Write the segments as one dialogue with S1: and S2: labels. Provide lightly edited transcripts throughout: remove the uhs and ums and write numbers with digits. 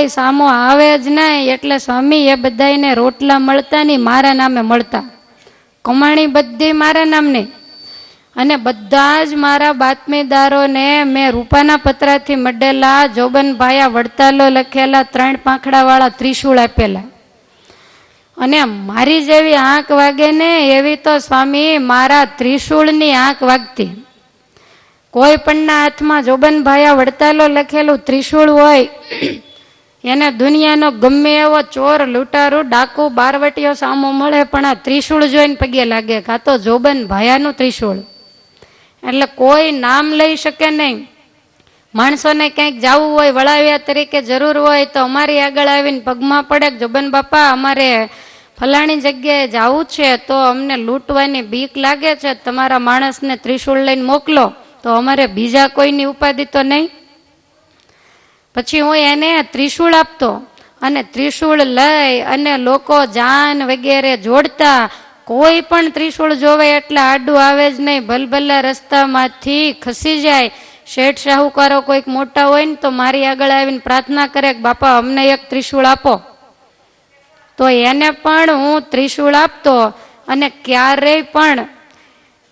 S1: કોઈ સામો આવે જ નહીં. એટલે સ્વામી એ બધાને રોટલા મળતા નહીં, મારા નામે મળતા. કમાણી બધી મારા નામની. અને બધા જ મારા બાતમીદારોને મેં રૂપાના પતરાથી મડેલા જોબનભાયા વડતાલો લખેલા 3 પાંખડાવાળા ત્રિશૂળ આપેલા. અને મારી જેવી આંખ વાગે ને એવી તો સ્વામી મારા ત્રિશૂળની આંખ વાગતી. કોઈ પણના હાથમાં જોબનભાયા વડતાલો લખેલું ત્રિશૂળ હોય એને દુનિયાનો ગમે એવો ચોર, લૂંટારું, ડાકુ, બારવટીઓ સામો મળે પણ આ ત્રિશૂળ જોઈને પગે લાગે, કાં તો જોબનભાયાનું ત્રિશૂળ. એટલે કોઈ નામ લઈ શકે નહીં. માણસોને ક્યાંક જવું હોય, વળાવ્યા તરીકે જરૂર હોય તો અમારી આગળ આવીને પગમાં પડે, જોબન બાપા અમારે ફલાણી જગ્યાએ જવું છે તો અમને લૂંટવાની બીક લાગે છે, તમારા માણસને ત્રિશૂળ લઈને મોકલો. તો અમારે બીજા કોઈની ઉપાધિ તો નહીં. પછી હું એને ત્રિશૂળ આપતો અને ત્રિશૂળ લઈ અને લોકો જાન વગેરે જોડતા. કોઈ પણ ત્રિશૂળ જોવે એટલે આડું આવે જ નહીં, ભલભલા રસ્તામાંથી ખસી જાય. શેઠ શાહુકારો કોઈક મોટા હોય ને તો મારી આગળ આવીને પ્રાર્થના કરે કે બાપા અમને એક ત્રિશૂળ આપો. તો એને પણ હું ત્રિશૂળ આપતો. અને ક્યારેય પણ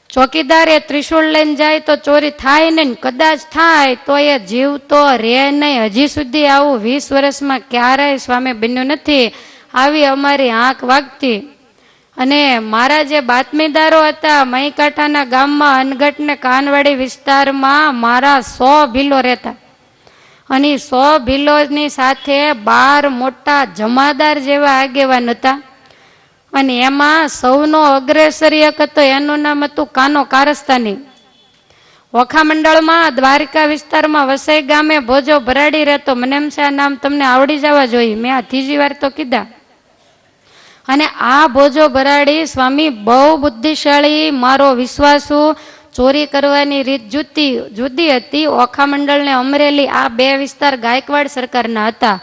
S1: ચોકીદાર એ ત્રિશૂળ લઈને જાય તો ચોરી થાય નહીં, કદાચ થાય તો એ જીવતો રે નહીં. હજી સુધી આવું 20 વર્ષમાં ક્યારેય સ્વામી બન્યું નથી. આવી અમારી આંખ વાગતી. અને મારા જે બાતમીદારો હતા મહીકાંઠાના ગામમાં અનગઢ ને કાનવાડી વિસ્તારમાં મારા 100 ભીલો રહેતા. અને 100 ભીલોની સાથે 12 મોટા જમાદાર જેવા આગેવાન હતા. અને એમાં સૌનો અગ્રેસર એક હતો, એનું નામ હતું કાનો કારસ્તાની. ઓખા મંડળમાં દ્વારિકા વિસ્તારમાં વસઈ ગામે ભોજો ભરાડી રહેતો. મને એમ છે આ નામ તમને આવડી જવા જોઈએ, મેં આ ત્રીજી વાર તો કીધા. અને આ ભોજો ભરાડી સ્વામી બહુ બુદ્ધિશાળી, મારો વિશ્વાસુ, ચોરી કરવાની રીત જુદી હતી. ઓખા મંડળ ને અમરેલી આ 2 વિસ્તાર ગાયકવાડ સરકારના હતા.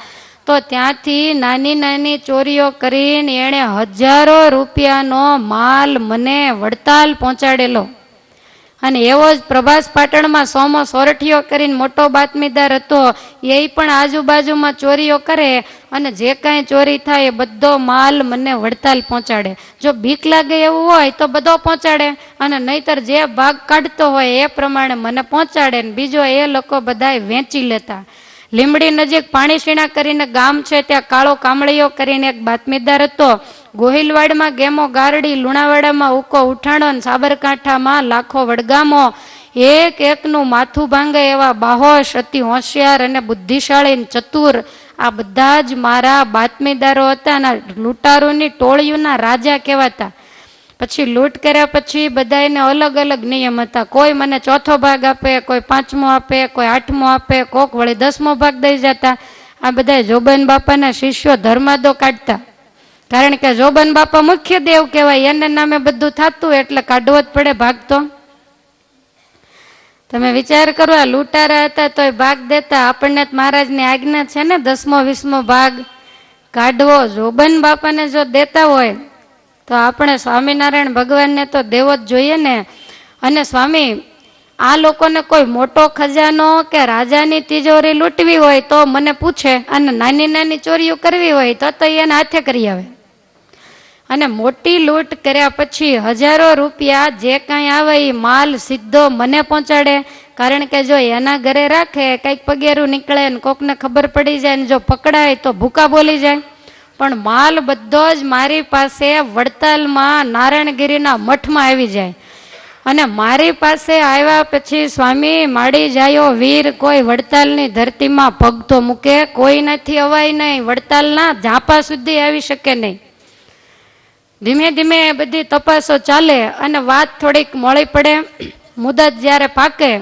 S1: તો ત્યાંથી નાની નાની ચોરીઓ કરીને એણે હજારો રૂપિયાનો માલ મને વડતાલ પહોંચાડેલો. અને એવો જ પ્રભાસ પાટણમાં સોમો સોરઠીઓ કરીને મોટો બાતમીદાર હતો. એ પણ આજુબાજુમાં ચોરીઓ કરે અને જે કાંઈ ચોરી થાય એ બધો માલ મને વડતાલ પહોંચાડે. જો બીક લાગે એવું હોય તો બધો પહોંચાડે, અને નહીતર જે ભાગ કાઢતો હોય એ પ્રમાણે મને પહોંચાડે. ને બીજો એ લોકો બધાય વેચી લેતા. લીંબડી નજીક પાણીશીણા કરીને ગામ છે, ત્યાં કાળો કામળીઓ કરીને એક બાતમીદાર હતો. ગોહિલવાડમાં ગેમો ગારડી, લુણાવાડામાં ઉકો ઉઠાણો, સાબરકાંઠામાં લાખો વડગામો. એક એકનું માથું ભાંગે એવા બાહોશ, અતિ હોશિયાર અને બુદ્ધિશાળી ચતુર આ બધા જ મારા બાતમીદારો હતા. અને લૂંટારોની ટોળીઓના રાજા કહેવાતા. પછી લૂંટ કર્યા પછી બધાને અલગ અલગ નિયમ હતા. કોઈ મને 4થો ભાગ આપે, કોઈ 5મો આપે, કોઈ 8મો આપે, કોક વળી 10મો ભાગ દઈ જતા. આ બધા જોબન બાપાના શિષ્યો ધર્માદો કાઢતા. કારણ કે જોબન બાપા મુખ્ય દેવ કહેવાય, એને નામે બધું થતું એટલે કાઢવો જ પડે ભાગ. તો તમે વિચાર કરો, આ લૂંટારા હતા તોય ભાગ દેતા. આપણને મહારાજની આજ્ઞા છે ને 10મો 20મો ભાગ કાઢવો. જોબન બાપાને જો દેતા હોય તો આપણે સ્વામિનારાયણ ભગવાનને તો દેવો જ જોઈએ ને. અને સ્વામી આ લોકોને કોઈ મોટો ખજાનો કે રાજાની તિજોરી લૂંટવી હોય તો મને પૂછે, અને નાની નાની ચોરીઓ કરવી હોય તો એને હાથે કરી આવે. અને મોટી લૂંટ કર્યા પછી હજારો રૂપિયા જે કાંઈ આવે એ માલ સીધો મને પહોંચાડે. કારણ કે જો એના ઘરે રાખે કંઈક પગેરું નીકળે ને કોકને ખબર પડી જાય ને જો પકડાય તો ભૂકા બોલી જાય. પણ માલ બધો જ મારી પાસે વડતાલમાં નારાયણગીરીના મઠમાં આવી જાય. અને મારી પાસે આવ્યા પછી સ્વામી માડી જાયો વીર કોઈ વડતાલની ધરતીમાં પગ તો મૂકે, કોઈ નથી અવાય નહીં, વડતાલના ઝાંપા સુધી આવી શકે નહીં. ધીમે ધીમે બધી તપાસો ચાલે અને વાત થોડીક મોડી પડે. મુદત જ્યારે પાકે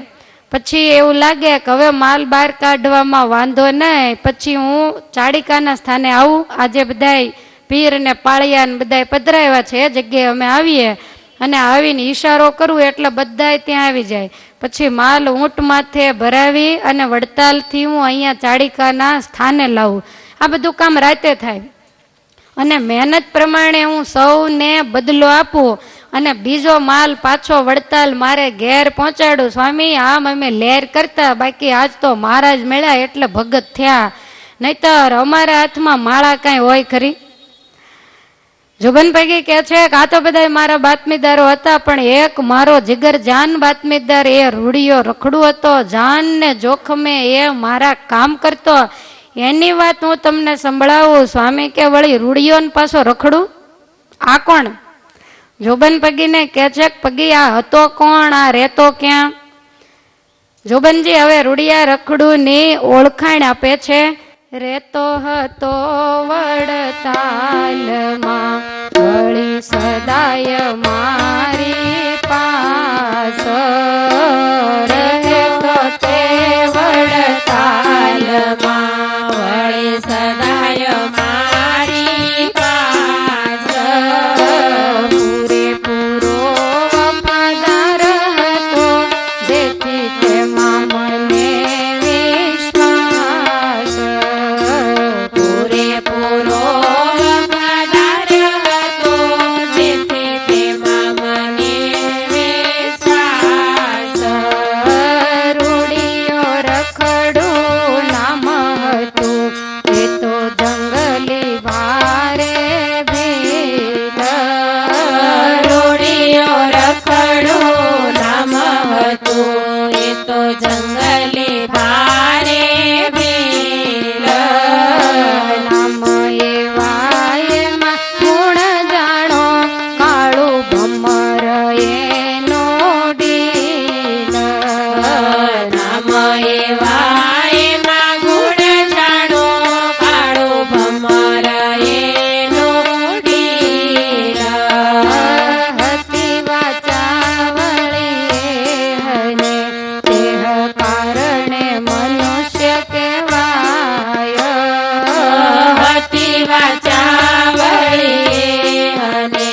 S1: પછી એવું લાગે કે હવે માલ બહાર કાઢવામાં વાંધો નહીં. પછી હું ચાડિકાના સ્થાને આવું. આજે બધાય પીર ને પાળિયા ને બધા પધરાવ્યા છે એ જગ્યાએ અમે આવીએ અને આવીને ઈશારો કરું એટલે બધા ત્યાં આવી જાય. પછી માલ ઊંટ માથે ભરાવી અને વડતાલથી હું અહીંયા ચાડિકાના સ્થાને લાવું. આ બધું કામ રાતે થાય. અને મહેનત પ્રમાણે હું સૌને બદલો આપું અને બીજો માલ પાછો વડતાલ મારે ઘેર પહોંચાડું. સ્વામી આમ અમે લહેર કરતા, બાકી આજ તો મહારાજ મળ્યા એટલે ભગત થયા. નહીતર અમારા હાથમાં માળા કાંઈ હોય ખરી? જોબન પૈકી કે છે કે આ તો બધા મારા બાતમીદારો હતા, પણ એક મારો જીગર જાન બાતમીદાર એ રૂડિયો રખડું હતો, જાન ને જોખમે એ મારા કામ કરતો. એની વાત હું તમને સંભળાવું. સ્વામી કે વળી રૂડિયો ને પાછો રખડું આ કોણ? જોબન પગીને કે છે પગી આ હતો કોણ, આ રહેતો ક્યાં? જોબનજી હવે રૂડિયા રખડું ની ઓળખાણ આપે છે. રેતો હતો વડતાલમાં વળી સદાય મારી પાસ, રહેતો તે વડતાલમાં વળી સદાય મારી પાસ, પૂરેપૂરો વફાદાર હતો જેથી તેમાં મને વિશ્વાસ, પૂરેપૂરો વફાદાર હતો જેથી તેમાં મને વિશ્વાસ, રૂડિયો રખડું નામ હતું એ તો જંગલી ભારે ભીલ, રૂડિયો રખડું નામ હતું એ તો જંગલી ભારે ભીલ, નામ એવા એમાં ગુણ જાણો કાળું ભમર એનો ડીલ, નામ એવા એમાં ગુણ જાણો કાળું ભમર એનો ડીલ, હતી વાચાવળી હને તેહ કારણે મનુષ્ય કહેવાય, હતી વાચાવળી હને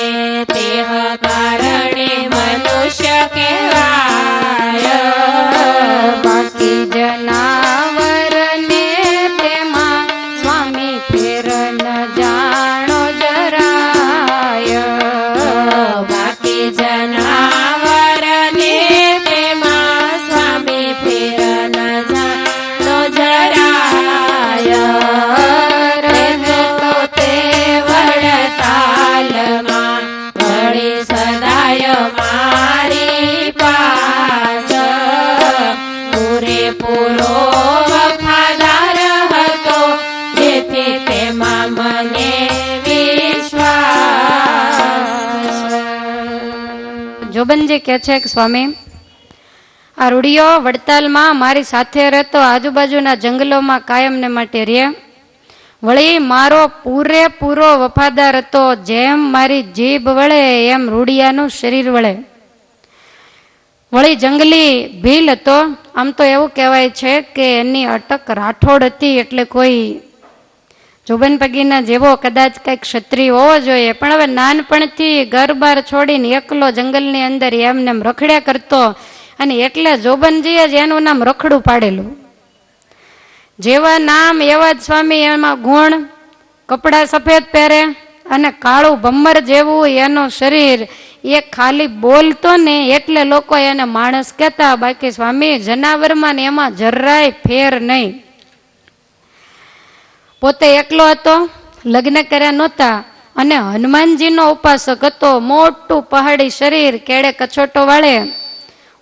S1: તેહ કારણે મનુષ્ય કહેવાય, બાકી જનાવરને તેમાં સ્વામી ફેર ન જાણો જરાય, બાકી જનાવરને તેમાં સ્વામી ફેર ન જાણો જરાય, રહેતો તે વડતાલમાં વળી સદાય મારી પાસ, પૂરેપૂરો વફાદાર હતો જેથી તેમાં મને વિશ્વાસ. જોબનજી કે છે કે સ્વામી આ રૂડિયો વડતાલમાં મારી સાથે રહેતો, આજુબાજુના જંગલોમાં કાયમને માટે રહે, વળી મારો પૂરેપૂરો વફાદાર હતો, જેમ મારી જીભ વળે એમ રૂડિયાનું શરીર વળે, વળી જંગલી ભીલ હતો. આમ તો એવું કહેવાય છે કે એની અટક રાઠોડ હતી, એટલે કોઈ જોબન પગીના જેવો કદાચ કંઈક ક્ષત્રિય હોવો જોઈએ, પણ હવે નાનપણથી ઘર બાર છોડીને એકલો જંગલની અંદર એમને એમ રખડ્યા કરતો, અને એટલે જોબનજીએ જ એનું નામ રખડું પાડેલું. જેવા નામ એવા જ સ્વામી એમાં ગુણ, કપડા સફેદ પહેરે અને કાળું ભમ્મર જેવું એનું શરીર, એ ખાલી બોલતો ને એટલે લોકો એને માણસ કહેતા, બાકી સ્વામી જનાવરમાં ને એમાં જરાય ફેર નહીં. પોતે એકલો હતો, લગ્ન કર્યા નહોતા, અને હનુમાનજીનો ઉપાસક હતો. મોટું પહાડી શરીર, કેળે કછોટો વાળે,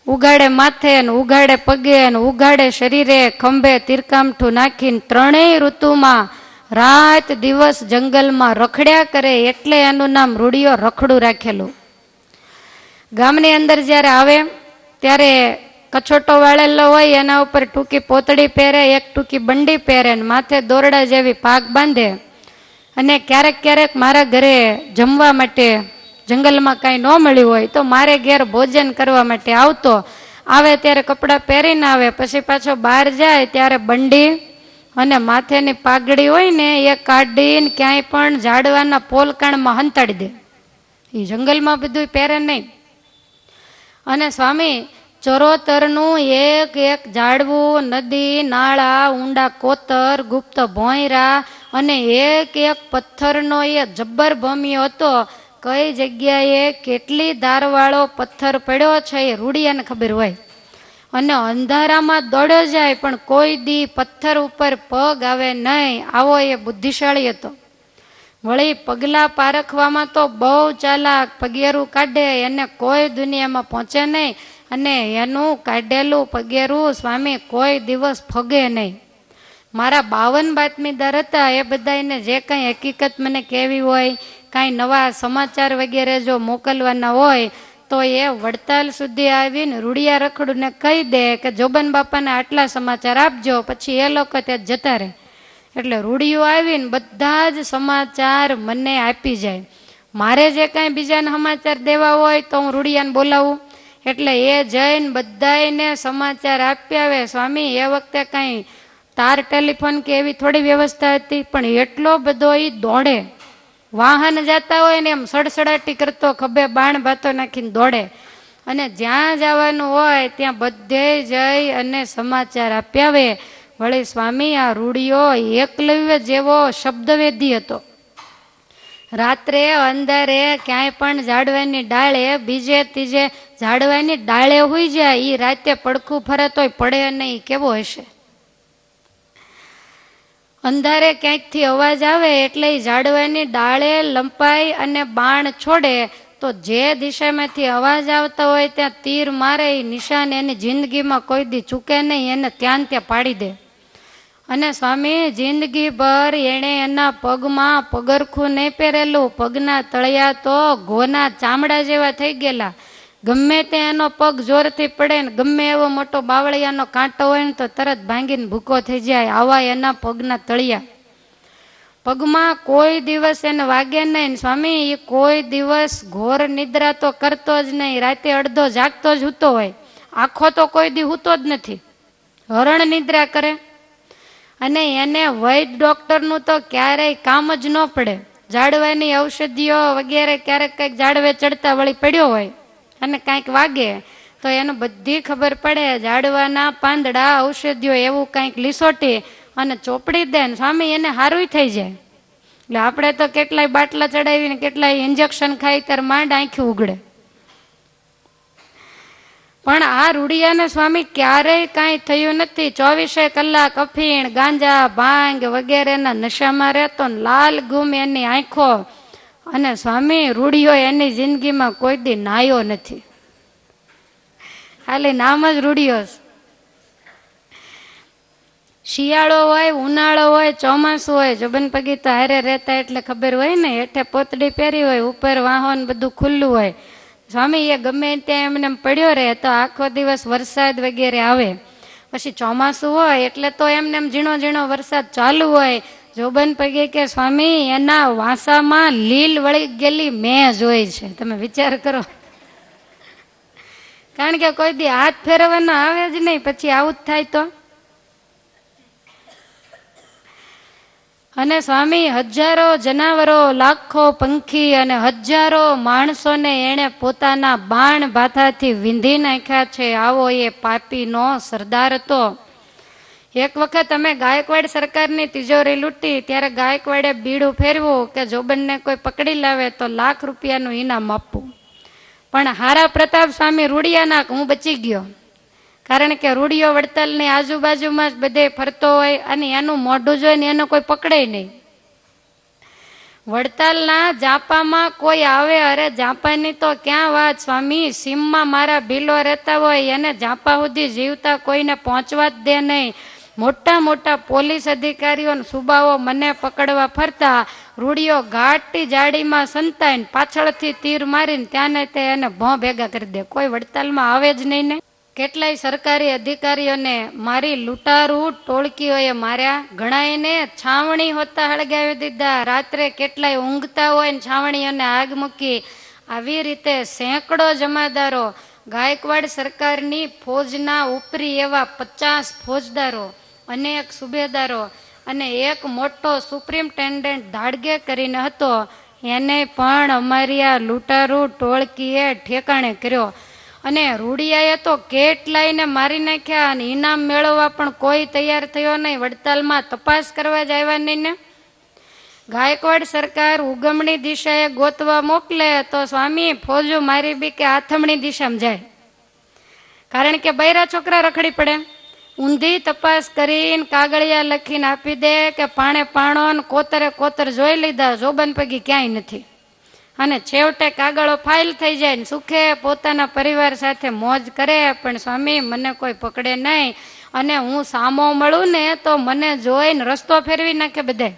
S1: ઉગાડે માથે ને ઉગાડે પગે ને ઉગાડે શરીરે, ખંભે તીરકામઠું નાખીને ત્રણેય ઋતુમાં રાત દિવસ જંગલમાં રખડ્યા કરે, એટલે એનું નામ રૂડિયો રખડું રાખેલું. ગામની અંદર જ્યારે આવે ત્યારે કછોટો વાળેલો હોય, એના ઉપર ટૂંકી પોતડી પહેરે, એક ટૂંકી બંડી પહેરે ને માથે દોરડા જેવી પાગ બાંધે, અને ક્યારેક ક્યારેક મારા ઘરે જમવા માટે જંગલમાં કાંઈ ન મળ્યું હોય તો મારે ઘેર ભોજન કરવા માટે આવતો. આવે ત્યારે કપડાં પહેરીને આવે, પછી પાછો બહાર જાય ત્યારે બંડી અને માથેની પાઘડી હોય ને એ કાઢીને ક્યાંય પણ ઝાડવાના પોલકાણમાં હંતાડી દે. એ જંગલમાં બધું પહેરે નહીં. અને સ્વામી ચરોતરનું એક એક ઝાડવું, નદી, નાળા, ઊંડા કોતર, ગુપ્ત ભોંયરા અને એક એક પથ્થરનો એ જબ્બર ભમ્યો હતો. કઈ જગ્યાએ કેટલી ધારવાળો પથ્થર પડ્યો છે એ રૂડિયાને ખબર હોય. અને અંધારામાં દોડ્યો જાય પણ કોઈ દી પથ્થર ઉપર પગ આવે નહીં, આવો એ બુદ્ધિશાળી હતો. વળી પગલા પારખવામાં તો બહુ ચાલાક, પગેરું કાઢે એને કોઈ દુનિયામાં પહોંચે નહીં, અને એનું કાઢેલું પગેરું સ્વામી કોઈ દિવસ ફગે નહીં. મારા 52 બાતમીદાર હતા, એ બધાને જે કંઈ હકીકત મને કહેવી હોય, કાંઈ નવા સમાચાર વગેરે જો મોકલવાના હોય તો એ વડતાલ સુધી આવીને રૂડિયા રખડુને કહી દે કે જોબન બાપાને આટલા સમાચાર આપજો, પછી એ લોકો ત્યાં જતા રહે. એટલે રૂડિયો આવીને બધા જ સમાચાર મને આપી જાય. મારે જે કાંઈ બીજાને સમાચાર દેવા હોય તો હું રૂડિયાને બોલાવું, એટલે એ જઈને બધાને સમાચાર આપી આવે. સ્વામી એ વખતે કાંઈ તાર ટેલિફોન કે એવી થોડી વ્યવસ્થા હતી, પણ એટલો બધો એ દોડે. વાહન જતા હોય ને એમ સડસડાટી કરતો ખભે બાણ ભાતો નાખીને દોડે, અને જ્યાં જવાનું હોય ત્યાં બધે જઈ અને સમાચાર આપી આવે. વળી સ્વામી આ રૂડિયો એકલવ્ય જેવો શબ્દવેદી હતો. રાત્રે અંધારે ક્યાંય પણ ઝાડવાની ડાળે બીજે ત્રીજે ઝાડવાની ડાળે હોઈ જાય, એ રાતે પડખું ફરે તોય પડે નહીં, કેવો હશે. અંધારે ક્યાંકથી અવાજ આવે એટલે ઝાડવાની ડાળે લંપાય અને બાણ છોડે, તો જે દિશામાંથી અવાજ આવતા હોય ત્યાં તીર મારે. એ નિશાન એની જિંદગીમાં કોઈ દી ચૂકે નહીં, એને ત્યાં પાડી દે. અને સ્વામી જિંદગીભર એણે એના પગમાં પગરખું નહીં પહેરેલું, પગના તળિયા તો ઘોના ચામડા જેવા થઈ ગયેલા. ગમે ત્યાં એનો પગ જોરથી પડે ને ગમે એવો મોટો બાવળિયાનો કાંટો હોય ને તો તરત ભાંગીને ભૂકો થઈ જાય, આવા એના પગના તળિયા. પગમાં કોઈ દિવસ એને વાગે નહીં. સ્વામી એ કોઈ દિવસ ઘોર નિદ્રા તો કરતો જ નહીં, રાતે અડધો જાગતો જ હૂતો હોય, આખો તો કોઈ દી હૂતો જ નથી, હરણ નિદ્રા કરે. અને એને વૈદ ડોક્ટરનું તો ક્યારેય કામ જ ન પડે. ઝાડવાની ઔષધિઓ વગેરે ક્યારેક કંઈક ઝાડવે ચડતા વળી પડ્યો હોય અને કાંઈક વાગે તો એને બધી ખબર પડે. ઝાડવાના પાંદડા ઔષધિઓ એવું કંઈક લીસોટી અને ચોપડી દે ને સ્વામી એને હારું થઈ જાય. એટલે આપણે તો કેટલાય બાટલા ચડાવીને કેટલાય ઇન્જેક્શન ખાઈ ત્યારે માંડ આંખી ઉગડે. પણ આ રૂડિયાને સ્વામી ક્યારેય કાંઈ થયું નથી. 24 કલાક અફીણ, ગાંજા, ભાંગ વગેરેના નશામાં રહેતો, લાલ ગુમ એની આંખો. અને સ્વામી રૂડિયો એની જિંદગીમાં કોઈ દી નાયો નથી, ખાલી નામ જ રૂડિયો. શિયાળો હોય, ઉનાળો હોય, ચોમાસું હોય, જોબન પગી તો હારે રહેતા એટલે ખબર હોય ને, હેઠે પોતડી પહેરી હોય, ઉપર વાહન બધું ખુલ્લું હોય. સ્વામી એ ગમે ત્યાં એમને પડ્યો રહે તો આખો દિવસ વરસાદ વગેરે આવે. પછી ચોમાસું હોય એટલે તો એમને ઝીણો ઝીણો વરસાદ ચાલુ હોય. જોબન પગે કે સ્વામી એના વાંસામાં લીલ વળી ગયેલી મેં જોઈ છે, તમે વિચાર કરો. કારણ કે કોઈ દી હાથ ફેરવવાનો આવે જ નહીં, પછી આવું જ થાય તો. અને સ્વામી હજારો જનાવરો, લાખો પંખી અને હજારો માણસોને એણે પોતાના બાણ ભાથાથી વીંધી નાખ્યા છે, આવો એ પાપીનો સરદાર હતો. એક વખત અમે ગાયકવાડ સરકારની તિજોરી લૂંટી ત્યારે ગાયકવાડે બીડું ફેરવું કે જોબનને કોઈ પકડી લાવે તો ₹1,00,000 ઇનામ આપવું. પણ હારા પ્રતાપ સ્વામી રૂડિયાના હું બચી ગયો, કારણ કે રૂડિયો વડતાલની આજુબાજુમાં જ બધે ફરતો હોય અને એનું મોઢું જોઈને એને કોઈ પકડે નહીં. વડતાલના જાપામાં કોઈ આવે, અરે જાપાની તો ક્યાં વાત સ્વામી, સીમમાં મારા ભીલો રહેતા હોય એને જાપા સુધી જીવતા કોઈને પહોંચવા જ દે નહીં. મોટા મોટા પોલીસ અધિકારીઓ સુબાઓ મને પકડવા ફરતા, રૂડિયો ઘાટી જાડીમાં સંતાઈને પાછળથી તીર મારીને ત્યાં ને તે એને ભોં ભેગા કરી દે, કોઈ વડતાલમાં આવે જ નહીં ને. કેટલાય સરકારી અધિકારીઓને મારી લૂંટારૂ ટોળકીઓએ માર્યા, ઘણાયને છાવણી હોતા હળગાવી દીધા, રાત્રે કેટલાય ઊંઘતા હોય ને છાવણીઓને આગ મૂકી. આવી રીતે સેંકડો જમાદારો, ગાયકવાડ સરકારની ફોજના ઉપરી એવા 50 ફોજદારો, અનેક સુબેદારો અને એક મોટો સુપ્રિન્ટેન્ડન્ટ ધાડગે કરીને હતો, એને પણ અમારી આ લૂંટારૂ ટોળકીએ ઠેકાણે કર્યો. અને રૂડિયાએ તો કેટલાયને મારી નાખ્યા અને ઇનામ મેળવવા પણ કોઈ તૈયાર થયો નહીં. વડતાલમાં તપાસ કરવા જ આવ્યા નહીં ને. ગાયકવાડ સરકાર ઉગમણી દિશાએ ગોતવા મોકલે તો સ્વામી ફોજો મારી બી કે આથમણી દિશામાં જાય, કારણ કે બૈરા છોકરા રખડી પડે. ઊંધી તપાસ કરીને કાગળિયા લખીને આપી દે કે પાણે પાણો ને કોતરે કોતર જોઈ લીધા, જોબન પગી ક્યાંય નથી. અને છેવટે કાગળો ફાઇલ થઈ જાય ને સુખે પોતાના પરિવાર સાથે મોજ કરે, પણ સ્વામી મને કોઈ પકડે નહીં, અને હું સામો મળું ને તો મને જોઈને રસ્તો ફેરવી નાખે બધે.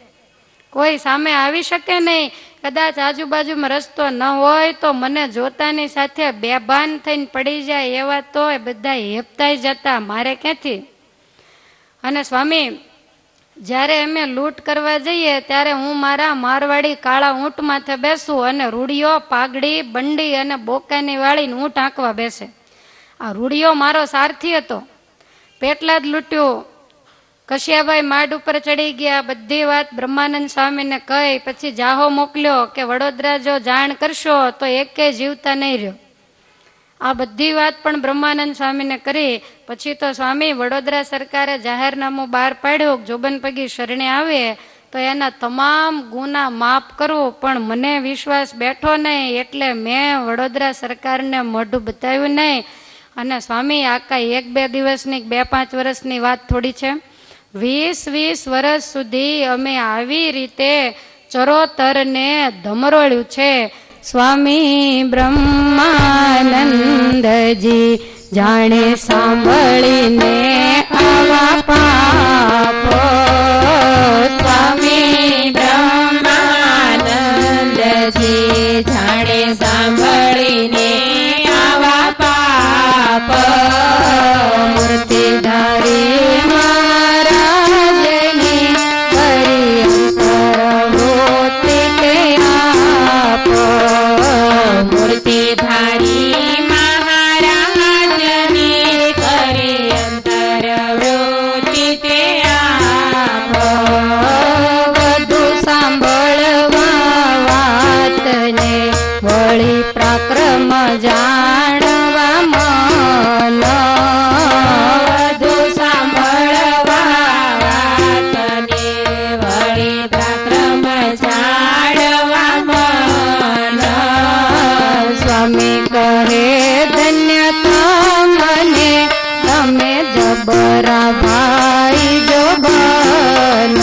S1: કોઈ સામે આવી શકે નહીં. કદાચ આજુબાજુમાં રસ્તો ન હોય તો મને જોતાની સાથે બેભાન થઈને પડી જાય એવા તો એ બધા હેપતાઈ જતા, મારે ક્યાંથી. અને સ્વામી જ્યારે અમે લૂંટ કરવા જઈએ ત્યારે હું મારા મારવાડી કાળા ઊંટ માથે બેસું અને રૂડિયો, પાઘડી, બંડી અને બોકાની વાળીને ઊંટ આંકવા બેસે. આ રૂડિયો મારો સારથી હતો. પેટલા જ લૂંટ્યું. કશિયાભાઈ માડ ઉપર ચડી ગયા, બધી વાત બ્રહ્માનંદ સ્વામીને કહી પછી જાહો મોકલ્યો કે વડોદરા જો જાણ કરશો તો એકે જીવતા નહીં રહ્યો. આ બધી વાત પણ બ્રહ્માનંદ સ્વામીને કરી. પછી તો સ્વામી વડોદરા સરકારે જાહેરનામું બહાર પાડ્યું, જોબન પગી શરણે આવે તો એના તમામ ગુના માફ કરવું. પણ મને વિશ્વાસ બેઠો નહીં એટલે મેં વડોદરા સરકારને મોઢું બતાવ્યું નહીં. અને સ્વામી આ કાંઈ 1-2 દિવસની 2-5 વર્ષની વાત થોડી છે. 20-20 વર્ષ સુધી અમે આવી રીતે ચરોતરને ધમરોળ્યું છે. સ્વામી બ્રહ્માનંદજી જાણે સાંભળીને આવા પાપો. સ્વામી બ્રહ્માનંદજી જાણે સાંભળીને આવા પાપ. મૂર્તિધારી મહારાજની કરી અંતરવૃત્તિ કે આપ. મૂર્તિધારી મહારાજની કરી અંતરવૃત્તિ તે આપ. વધુ સાંભળવા વાતને વળી પ્રક્રમ જાણવા મન. વધુ સાંભળવા વાતને વળી પ્રક્રમ જાણવા મન. સ્વામી કહે ધન્ય તમને તમે જબરા ભાઈ જોબન.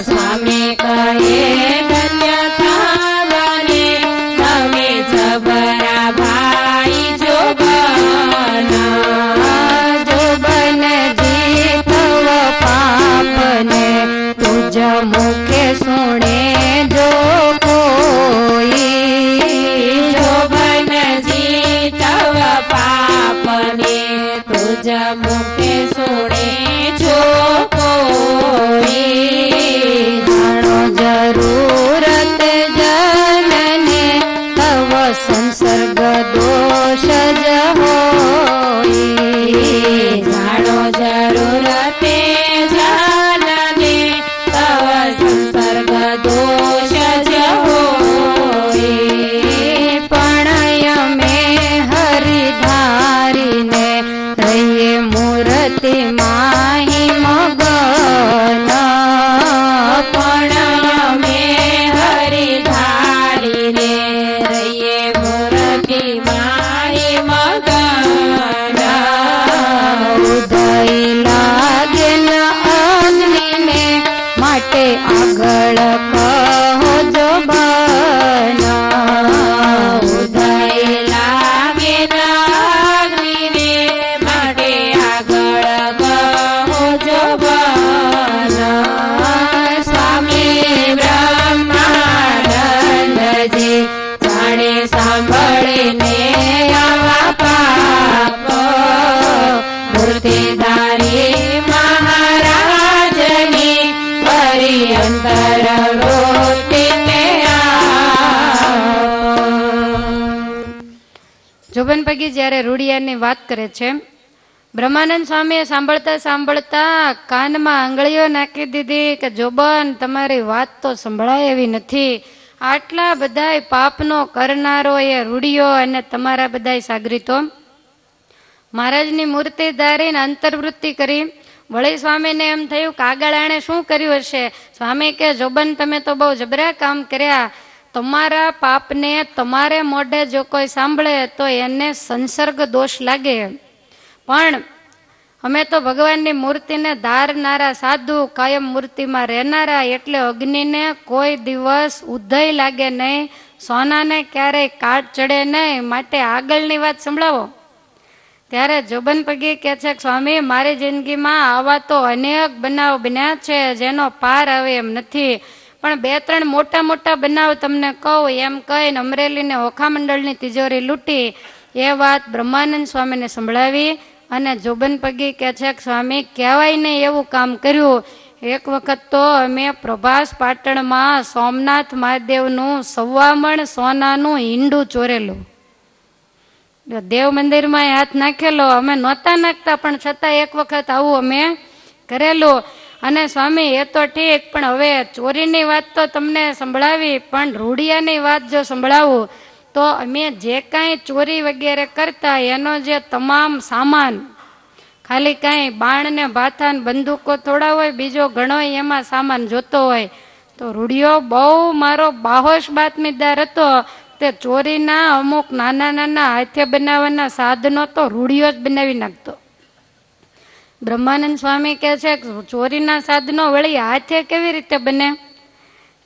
S1: સ્વામી કહે ધન્ય તમને તમે જબરા ભાઈ જોબન. જોબન જીતવ પાપને તુજ મુખે સુણે જો કોઈ. જોબન જીતવ પાપને તુજ મુખે સુણે જો કોઈ. જાણો જરૂરત જનને તવ સંસર્ગ દોષ જ હોય. જાણો જરૂરતે જનને તવ સંસર્ગ દોષ જ હોય. પણ અમે હરિધારીને રહીએ મૂર્તિ માહી મગન. પણ અમે હરિધારીને રહીએ મૂર્તિ માહી મગન. ઉદય લાગે ન અગ્નિને માટે આગળ કહો જોબન. ઉદય લાગે ન અગ્નિને માટે આગળ કહો જોબન. સ્વામી બ્રહ્માનંદજી જાણે સાંભળીને આવા પાપ. મૂર્તિધારી મહારાજની કરી અંતરવૃત્તિ તે આપ. જોબન પગી જ્યારે રૂડિયાની વાત કરે છે, બ્રહ્માનંદ સ્વામીએ સાંભળતા સાંભળતા કાનમાં આંગળીઓ નાખી દીધી કે જોબન તમારી વાત તો સંભળાય એવી નથી. આટલા બધાય પાપનો કરનારો એ રૂડિયો અને તમારા બધાય સાગરીતો મહારાજની મૂર્તિ ધારીને અંતર્વૃત્તિ કરી. વળી સ્વામીને એમ થયું કે આગળ આણે શું કર્યું હશે. સ્વામી કે જોબન તમે તો બહુ જબરા કામ કર્યા. તમારા પાપને તમારે મોઢે જો કોઈ સાંભળે તો એને સંસર્ગ દોષ લાગે. પણ અમે તો ભગવાનની મૂર્તિને ધારનારા સાધુ, કાયમ મૂર્તિમાં રહેનારા, એટલે અગ્નિને કોઈ દિવસ ઉદય લાગે નહીં, સોનાને ક્યારેય કાટ ચડે નહીં. માટે આગળની વાત સંભળાવો. ત્યારે જોબન પગી કહે છે કે સ્વામી, મારી જિંદગીમાં આવા તો અનેક બનાવ બન્યા છે જેનો પાર આવે એમ નથી, પણ 2-3 મોટા મોટા બનાવ તમને કહું. એમ કહીને અમરેલીને ઓખા મંડળની તિજોરી લૂંટી એ વાત બ્રહ્માનંદ સ્વામીને સંભળાવી. અને જોબન પગી કહે છે કે સ્વામી, કહેવાય નહીં એવું કામ કર્યું. એક વખત તો અમે પ્રભાસ પાટણમાં સોમનાથ મહાદેવનું 1.25 મણ સોનાનું ઈંડું ચોરેલું. દેવ મંદિરમાં હાથ નાખેલો, અમે નહોતા નાખતા, પણ છતાં એક વખત આવું અમે કરેલું. અને સ્વામી એ તો ઠીક, પણ હવે ચોરીની વાત તો તમને સંભળાવી, પણ રૂડિયાની વાત જો સંભળાવું તો અમે જે કાંઈ ચોરી વગેરે કરતા એનો જે તમામ સામાન, ખાલી કાંઈ બાણ ને ભાથા ને બંદૂકો થોડા હોય, બીજો ઘણો એમાં સામાન જોતો હોય, તો રૂડિયો બહુ મારો બાહોશ બાતમીદાર હતો. તે ચોરીના અમુક નાના નાના હાથે બનાવવાના સાધનો તો રૂડિયો જ બનાવી નાખતો. બ્રહ્માનંદ સ્વામી કહે છે કે ચોરીના સાધનો વળી હાથે કેવી રીતે બને?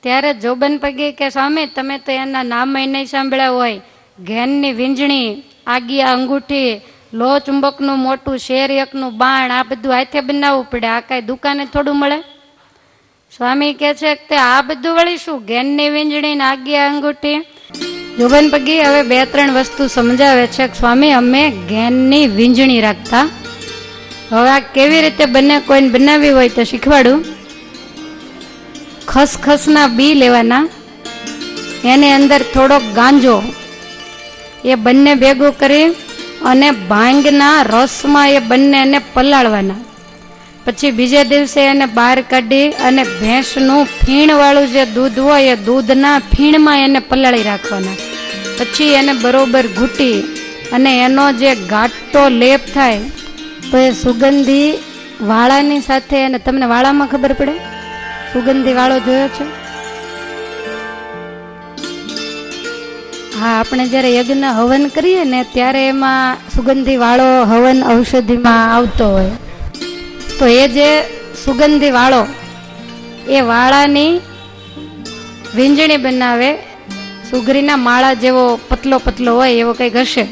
S1: ત્યારે જોબન પગી કે સ્વામી, તમે તો એના નામ નહીં સાંભળ્યા હોય. ઘેનની વીંજણી, આગિયા અંગૂઠી, લોહ ચુંબકનું મોટું શેર એકનું બાણ, આ બધું હાથે બનાવવું પડે. આ કાંઈ દુકાને થોડું મળે? સ્વામી કહે છે કે આ બધું વળી શું, ઘેનની વીંજણી ને આગિયા અંગૂઠી? જોબન પગી હવે 2-3 વસ્તુ સમજાવે છે કે સ્વામી, અમે ઘેનની વીંજણી રાખતા. હવે આ કેવી રીતે બને, કોઈને બનાવી હોય તો શીખવાડું. ખસખસના બી લેવાના, એની અંદર થોડોક ગાંજો, એ બંને ભેગું કરી અને ભાંગના રસમાં એ બંનેને પલાળવાના. પછી બીજે દિવસે એને બહાર કાઢી અને ભેંસનું ફીણવાળું જે દૂધ હોય એ દૂધના ફીણમાં એને પલાળી રાખવાના. પછી એને બરોબર ઘૂંટી અને એનો જે ઘાટો લેપ થાય તો એ સુગંધી વાળાની સાથે, અને તમને વાળામાં ખબર પડે, સુગંધી વાળો જોયો છે? હા, આપણે જ્યારે યજ્ઞ હવન કરીએ ને ત્યારે એમાં સુગંધી વાળો હવન ઔષધિમાં આવતો હોય. તો એ જે સુગંધી વાળો, એ વાળાની વીંજણી બનાવે. સુગરીના માળા જેવો પતલો પતલો હોય એવો કંઈક હશે.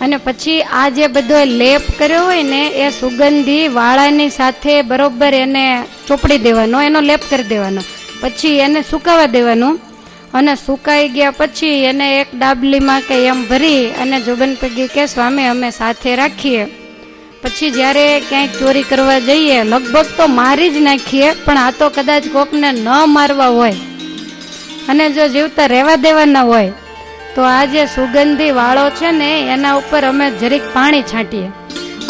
S1: અને પછી આ જે બધો લેપ કર્યો હોય ને એ સુગંધી વાળાની સાથે બરોબર એને ચોપડી દેવાનો, એનો લેપ કરી દેવાનો. પછી એને સુકાવા દેવાનું. અને સુકાઈ ગયા પછી એને એક ડાબલીમાં કે એમ ભરી અને જોબન પગી કે સ્વામી, અમે સાથે રાખીએ. પછી જ્યારે ક્યાંય ચોરી કરવા જઈએ, લગભગ તો મારી જ નાખીએ, પણ આ તો કદાચ કોકને ન મારવા હોય અને જો જીવતા રહેવા દેવાના હોય તો આ જે સુગંધી વાળો છે ને એના ઉપર અમે જરીક પાણી છાંટીએ.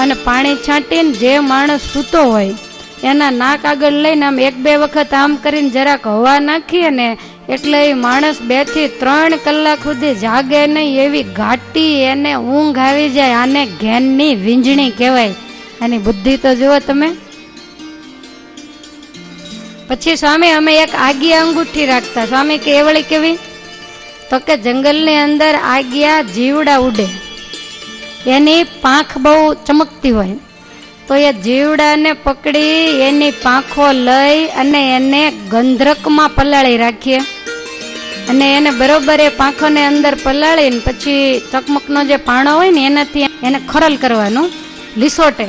S1: અને પાણી છાંટીને જે માણસ સૂતો હોય એના નાક આગળ લઈને આમ 1-2 વખત આમ કરીને જરાક હવા નાખીએ ને, એટલે એ માણસ 2 થી 3 કલાક સુધી જાગે નહીં, એવી ઘાટી એને ઊંઘ આવી જાય. આને ઘેનની વીંજણી કહેવાય. આની બુદ્ધિ તો જુઓ તમે. પછી સ્વામી, અમે એક આગિયા અંગૂઠી રાખતા. સ્વામી કે એ વળી કેવી? તો કે જંગલની અંદર આગિયા જીવડા ઉડે, એની પાંખ બહુ ચમકતી હોય, તો એ જીવડાને પકડી એની પાંખો લઈ અને એને ગંધરકમાં પલાળી રાખીએ. અને એને બરોબર એ પાંખોને અંદર પલાળીને પછી ચકમકનો જે પાણો હોય ને એનાથી એને ખરલ કરવાનું લીસોટે.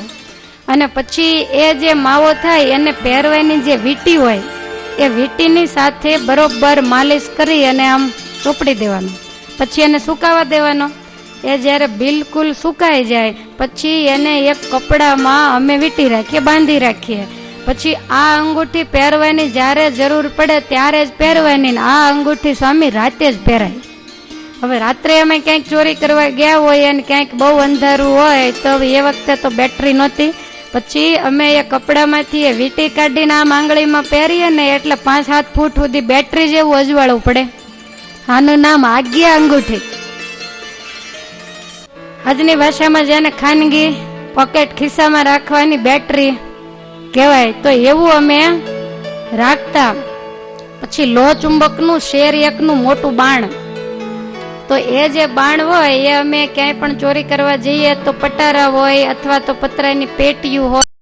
S1: અને પછી એ જે માવો થાય એને પહેરવાની જે વીંટી હોય એ વીંટીની સાથે બરોબર માલિશ કરી અને આમ ચોપડી દેવાનું. પછી એને સુકાવા દેવાનો. એ જ્યારે બિલકુલ સુકાઈ જાય પછી એને એક કપડામાં અમે વીંટી રાખીએ, બાંધી રાખીએ. પછી આ અંગૂઠી પહેરવાની જ્યારે જરૂર પડે ત્યારે જ પહેરવાની. આ અંગૂઠી સ્વામી રાતે જ પહેરાય. હવે રાત્રે અમે ક્યાંક ચોરી કરવા ગયા હોય અને ક્યાંક બહુ અંધારું હોય તો એ વખતે તો બેટરી નહોતી. પછી અમે એ કપડામાંથી એ વીંટી કાઢીને આમ આંગળીમાં પહેરીએ ને એટલે 5-7 ફૂટ સુધી બેટરી જેવું અજવાળવું પડે. આનું નામ આગિયા અંગૂઠી. આજની ભાષામાં જેને ખાનગી પોકેટ ખિસ્સામાં રાખવાની બેટરી કહેવાય, તો એવું અમે રાખતા. પછી લોહ ચુંબકનું શેર એકનું મોટું બાણ. તો એ જે બાણ હોય એ અમે ક્યાંય પણ ચોરી કરવા જઈએ તો પટારા હોય અથવા તો પતરાની પેટીયું હોય